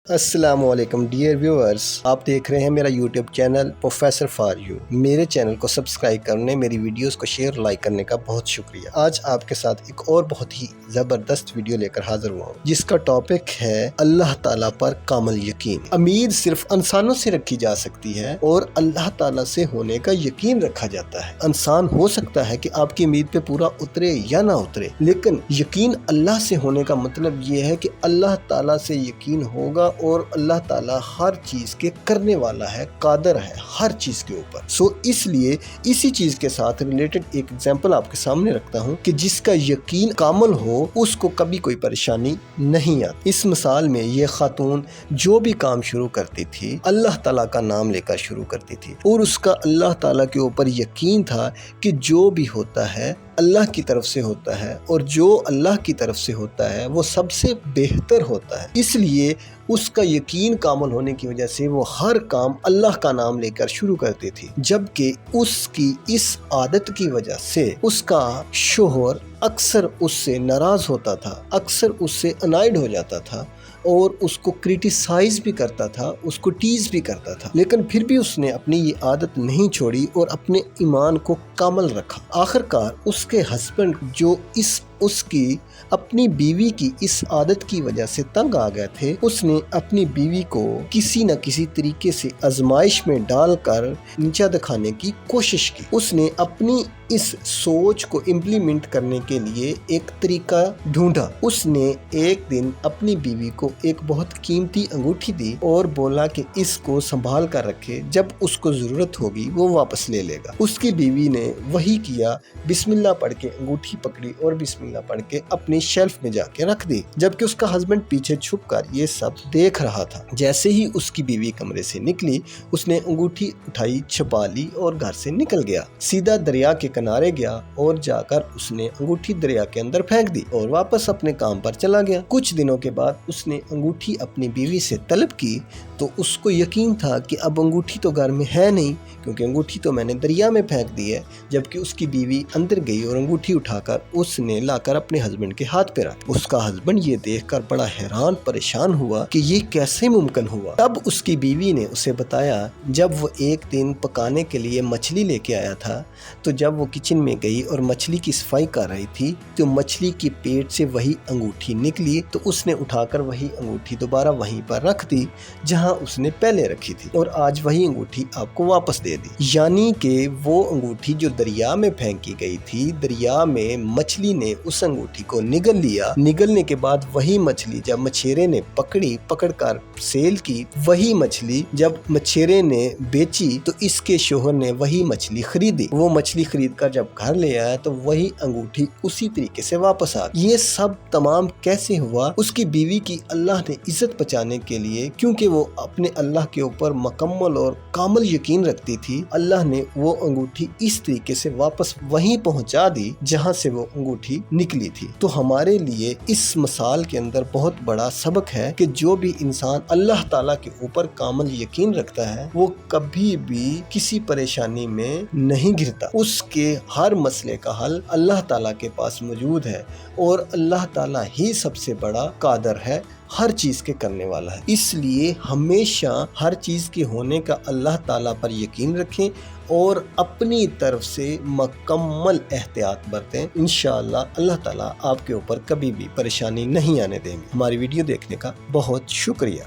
السلام علیکم dear viewers, آپ دیکھ رہے ہیں میرا YouTube channel professor for you. میرے چینل کو سبسکرائب کرنے، میری ویڈیوز کو شیئر لائک کرنے کا بہت شکریہ۔ آج آپ کے ساتھ ایک اور بہت ہی زبردست ویڈیو لے کر حاضر ہوا ہوں، جس کا ٹاپک ہے اللہ تعالیٰ پر کامل یقین۔ امید صرف انسانوں سے رکھی جا سکتی ہے اور اللہ تعالیٰ سے ہونے کا یقین رکھا جاتا ہے۔ انسان ہو سکتا ہے کہ آپ کی امید پہ پورا اترے یا نہ اترے، لیکن یقین اللہ سے ہونے کا مطلب یہ ہے کہ اللہ تعالیٰ سے یقین ہوگا اور اللہ تعالیٰ ہر چیز کے کرنے والا ہے، قادر ہے ہر چیز کے اوپر۔ اس لیے اسی چیز کے ساتھ ریلیٹڈ ایک ایگزامپل آپ کے سامنے رکھتا ہوں کہ جس کا یقین کامل ہو اس کو کبھی کوئی پریشانی نہیں آتی۔ اس مثال میں یہ خاتون جو بھی کام شروع کرتی تھی اللہ تعالیٰ کا نام لے کر شروع کرتی تھی، اور اس کا اللہ تعالیٰ کے اوپر یقین تھا کہ جو بھی ہوتا ہے اللہ کی طرف سے ہوتا ہے، اور جو اللہ کی طرف سے ہوتا ہے وہ سب سے بہتر ہوتا ہے۔ اس لیے اس کا یقین کامل ہونے کی وجہ سے وہ ہر کام اللہ کا نام لے کر شروع کرتی تھی، جبکہ اس کی اس عادت کی وجہ سے اس کا شوہر اکثر اس سے ناراض ہوتا تھا، اکثر اس سے انائڈ ہو جاتا تھا اور اس کو کرٹیسائز بھی کرتا تھا، اس کو ٹیز بھی کرتا تھا، لیکن پھر بھی اس نے اپنی یہ عادت نہیں چھوڑی اور اپنے ایمان کو کامل رکھا۔ آخرکار اس کے ہسبینڈ جو اس کی اپنی بیوی کی اس عادت کی وجہ سے تنگ آ گئے تھے، اس نے اپنی بیوی کو کسی نہ کسی طریقے سے آزمائش میں ڈال کر نیچا دکھانے کی کوشش کی۔ اس نے اپنی اس سوچ کو امپلیمنٹ کرنے کے لیے ایک طریقہ ڈھونڈا۔ اس نے ایک دن اپنی بیوی کو ایک بہت قیمتی انگوٹھی دی اور بولا کہ اس کو سنبھال کر رکھے، جب اس کو ضرورت ہوگی وہ واپس لے لے گا۔ اس کی بیوی نے وہی کیا، بسم اللہ پڑھ کے انگوٹھی پکڑی اور بسم اللہ پڑھ کے اپنی شیلف میں جا کے رکھ دی، جبکہ اس کا ہسبینڈ پیچھے چھپ کر یہ سب دیکھ رہا تھا۔ جیسے ہی اس کی بیوی کمرے سے نکلی، اس نے انگوٹھی اٹھائی، چھپا لی اور گھر سے نکل گیا، سیدھا دریا کے کنارے گیا اور جا کر اس نے انگوٹھی دریا کے اندر پھینک دی اور واپس اپنے کام پر چلا گیا۔ کچھ دنوں کے بعد اس نے انگوٹھی اپنی بیوی سے طلب کی تو اس کو یقین تھا کہ اب انگوٹھی تو گھر میں ہے نہیں، کیونکہ انگوٹھی تو میں نے دریا میں پھینک دی ہے، جبکہ اس کی بیوی اندر گئی اور انگوٹھی اٹھا کر اس نے لا کر اپنے ہسبینڈ کے ہاتھ پہ رکھ۔ اس کا ہسبینڈ یہ دیکھ کر بڑا حیران پریشان ہوا کہ یہ کیسے ممکن ہوا۔ تب اس کی بیوی نے اسے بتایا، جب وہ ایک دن پکانے کے لیے مچھلی لے کے آیا تھا تو جب وہ کچن میں گئی اور مچھلی کی صفائی کر رہی تھی تو مچھلی کے پیٹ سے وہی انگوٹھی نکلی، تو اس نے اٹھا کر وہی انگوٹھی دوبارہ وہیں پر رکھ دی جہاں اس نے پہلے رکھی تھی، اور آج وہی انگوٹھی آپ کو واپس دے دی۔ یعنی کہ وہ انگوٹھی جو دریا میں پھینکی گئی تھی، دریا میں مچھلی نے اس انگوٹھی کو نگل لیا، نگلنے کے بعد وہی مچھلی جب مچھیرے نے پکڑ کر سیل کی، وہی مچھلی جب مچھیرے نے بیچی تو اس کے شوہر نے وہی مچھلی خریدی۔ وہ مچھلی خرید کر جب گھر لے آیا تو وہی انگوٹھی اسی طریقے سے واپس آ گئی۔ یہ سب تمام کیسے ہوا؟ اس کی بیوی کی اللہ نے عزت بچانے کے لیے، کیونکہ وہ اپنے اللہ کے اوپر مکمل اور کامل یقین رکھتی تھی، اللہ نے وہ انگوٹھی اس طریقے سے واپس وہیں پہنچا دی جہاں سے وہ انگوٹھی نکلی تھی۔ تو ہمارے لیے اس مثال کے اندر بہت بڑا سبق ہے کہ جو بھی انسان اللہ تعالیٰ کے اوپر کامل یقین رکھتا ہے وہ کبھی بھی کسی پریشانی میں نہیں گرتا۔ اس کے ہر مسئلے کا حل اللہ تعالیٰ کے پاس موجود ہے، اور اللہ تعالیٰ ہی سب سے بڑا قادر ہے، ہر چیز کے کرنے والا ہے۔ اس لیے ہمیشہ ہر چیز کے ہونے کا اللہ تعالیٰ پر یقین رکھیں اور اپنی طرف سے مکمل احتیاط برتیں۔ انشاءاللہ اللہ تعالیٰ آپ کے اوپر کبھی بھی پریشانی نہیں آنے دیں گے۔ ہماری ویڈیو دیکھنے کا بہت شکریہ۔